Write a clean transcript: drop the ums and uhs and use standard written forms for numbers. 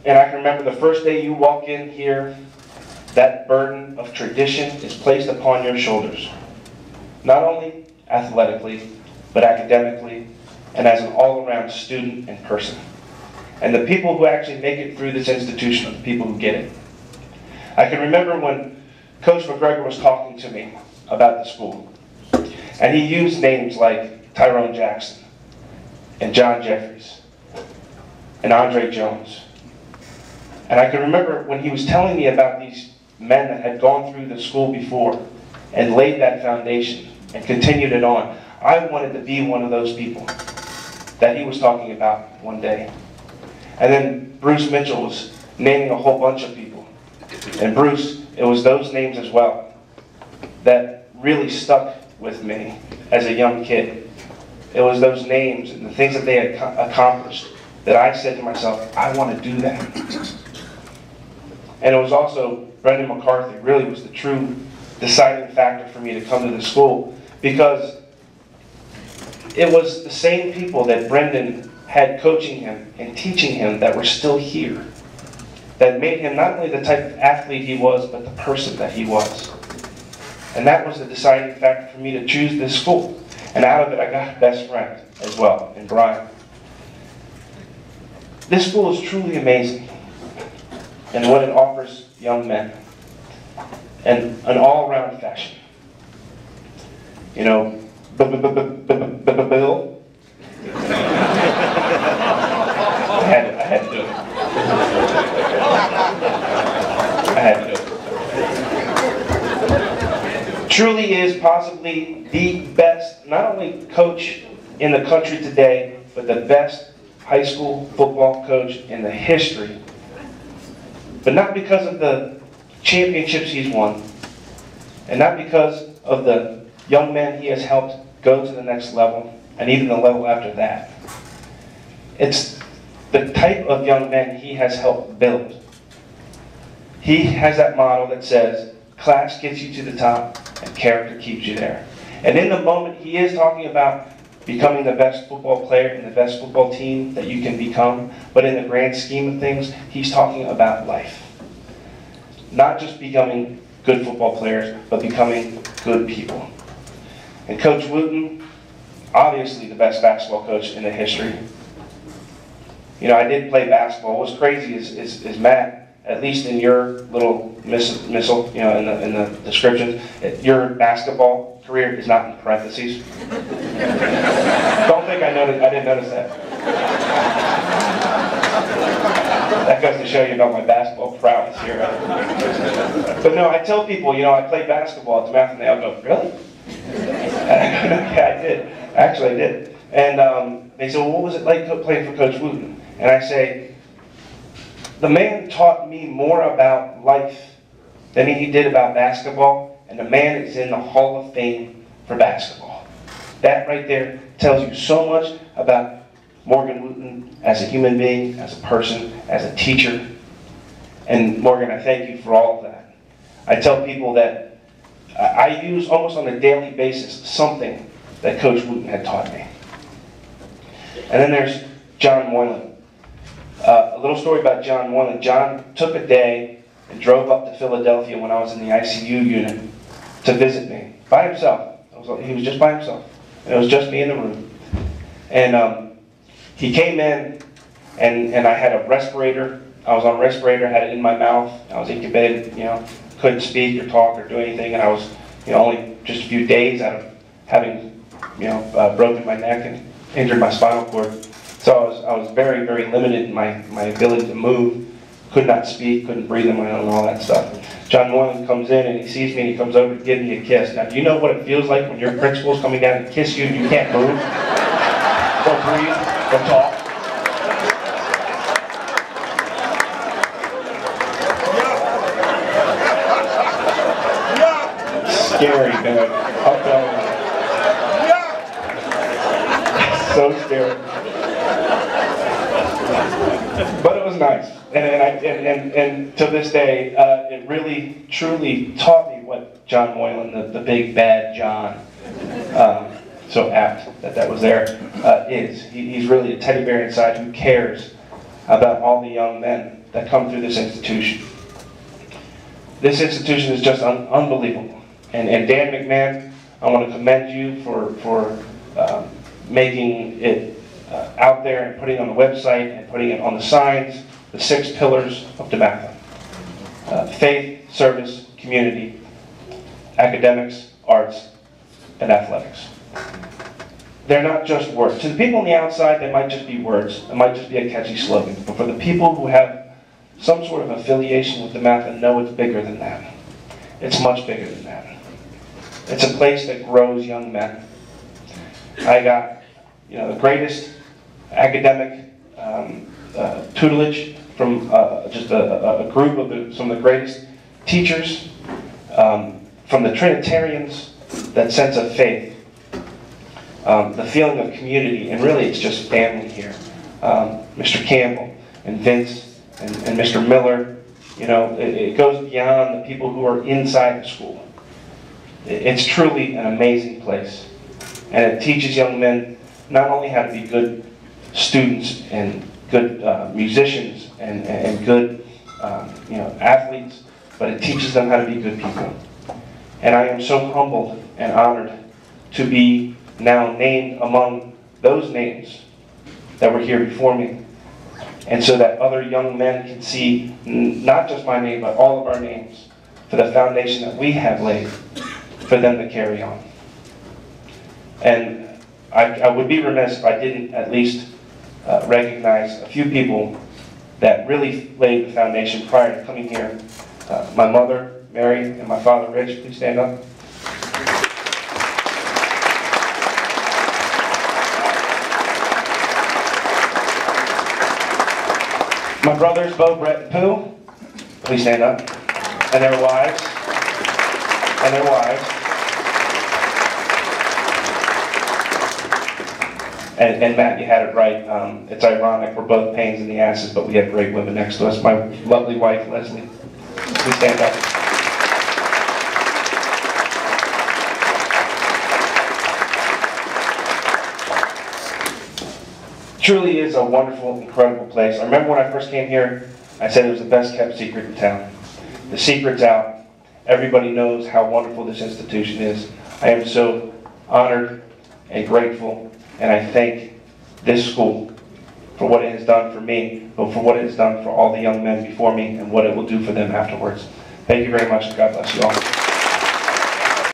And I can remember the first day you walk in here, that burden of tradition is placed upon your shoulders. Not only athletically, but academically, and as an all-around student and person. And the people who actually make it through this institution are the people who get it. I can remember when Coach McGregor was talking to me about the school, and he used names like Tyrone Jackson, and John Jeffries, and Andre Jones. And I can remember when he was telling me about these men that had gone through the school before and laid that foundation and continued it on. I wanted to be one of those people that he was talking about one day. And then Bruce Mitchell was naming a whole bunch of people. And Bruce, it was those names as well that really stuck with me as a young kid. It was those names and the things that they had accomplished that I said to myself, I want to do that. And it was also Brendan McCarthy really was the true deciding factor for me to come to the school, because it was the same people that Brendan had coaching him and teaching him that were still here, that made him not only the type of athlete he was, but the person that he was. And that was the deciding factor for me to choose this school. And out of it, I got a best friend as well, in Brian. This school is truly amazing in what it offers young men, and an all-around fashion. You know, Bill. I had to do it. I had to do it. Truly is possibly the best, not only coach in the country today, but the best high school football coach in the history. But not because of the championships he's won, and not because of the young men he has helped go to the next level, and even the level after that. It's the type of young men he has helped build. He has that model that says, class gets you to the top, and character keeps you there. And in the moment, he is talking about becoming the best football player and the best football team that you can become, but in the grand scheme of things, he's talking about life. Not just becoming good football players, but becoming good people. And Coach Wooten, obviously the best basketball coach in the history. You know, I did play basketball. What's crazy is Matt, at least in your little missile, you know, in the descriptions, your basketball career is not in parentheses. Don't think I didn't notice that. That goes to show you about my basketball prowess here. Right? But no, I tell people, you know, I played basketball at DeMatha, and they'll go, really? Yeah, I did. Actually, I did. And they said, well, what was it like playing for Coach Wooten? And I say, the man taught me more about life than he did about basketball, and the man is in the Hall of Fame for basketball. That right there tells you so much about Morgan Wooten as a human being, as a person, as a teacher. And Morgan, I thank you for all of that. I tell people that I use almost on a daily basis something that Coach Wooten had taught me. And then there's John Moylan. A little story about John Moylan. John took a day and drove up to Philadelphia when I was in the ICU unit to visit me by himself. He was just by himself. And it was just me in the room. And he came in, and I had a respirator. I was on a respirator, had it in my mouth. I was incubated, you know, couldn't speak or talk or do anything. And I was, you know, only just a few days out of having, you know, broken my neck and injured my spinal cord. So I was very, very limited in my ability to move. Could not speak, couldn't breathe on my own, and all that stuff. John Moylan comes in and he sees me and he comes over to give me a kiss. Now, do you know what it feels like when your principal's coming down to kiss you and you can't move, or breathe, or talk? Scary, man. I'll tell you. So scary. But it was nice. And to this day, it really, truly taught me what John Moylan, the big bad John, so apt that was there, is. He's really a teddy bear inside who cares about all the young men that come through this institution. This institution is just unbelievable. And Dan McMahon, I want to commend you for making it out there and putting it on the website and putting it on the signs, the 6 pillars of DeMatha. Faith, service, community, academics, arts, and athletics. They're not just words. To the people on the outside, they might just be words. It might just be a catchy slogan. But for the people who have some sort of affiliation with DeMatha, know it's bigger than that. It's much bigger than that. It's a place that grows young men. I got, the greatest academic tutelage from just a group of some of the greatest teachers, from the Trinitarians, that sense of faith, the feeling of community, and really it's just family here. Mr. Campbell and Vince and Mr. Miller, it goes beyond the people who are inside the school. It's truly an amazing place. And it teaches young men not only how to be good students and good musicians and good athletes, but it teaches them how to be good people. And I am so humbled and honored to be now named among those names that were here before me. And so that other young men can see not just my name, but all of our names for the foundation that we have laid for them to carry on. And I would be remiss if I didn't at least recognize a few people that really laid the foundation prior to coming here. My mother, Mary, and my father, Rich. Please stand up. My brothers, Bo, Brett, and Pooh. Please stand up. And their wives. And their wives. And Matt, you had it right. It's ironic, we're both pains in the asses, but we have great women next to us. My lovely wife, Leslie. Please stand up. Truly is a wonderful, incredible place. I remember when I first came here, I said it was the best kept secret in town. The secret's out. Everybody knows how wonderful this institution is. I am so honored and grateful, and I thank this school for what it has done for me, but for what it has done for all the young men before me and what it will do for them afterwards. Thank you very much, and God bless you all.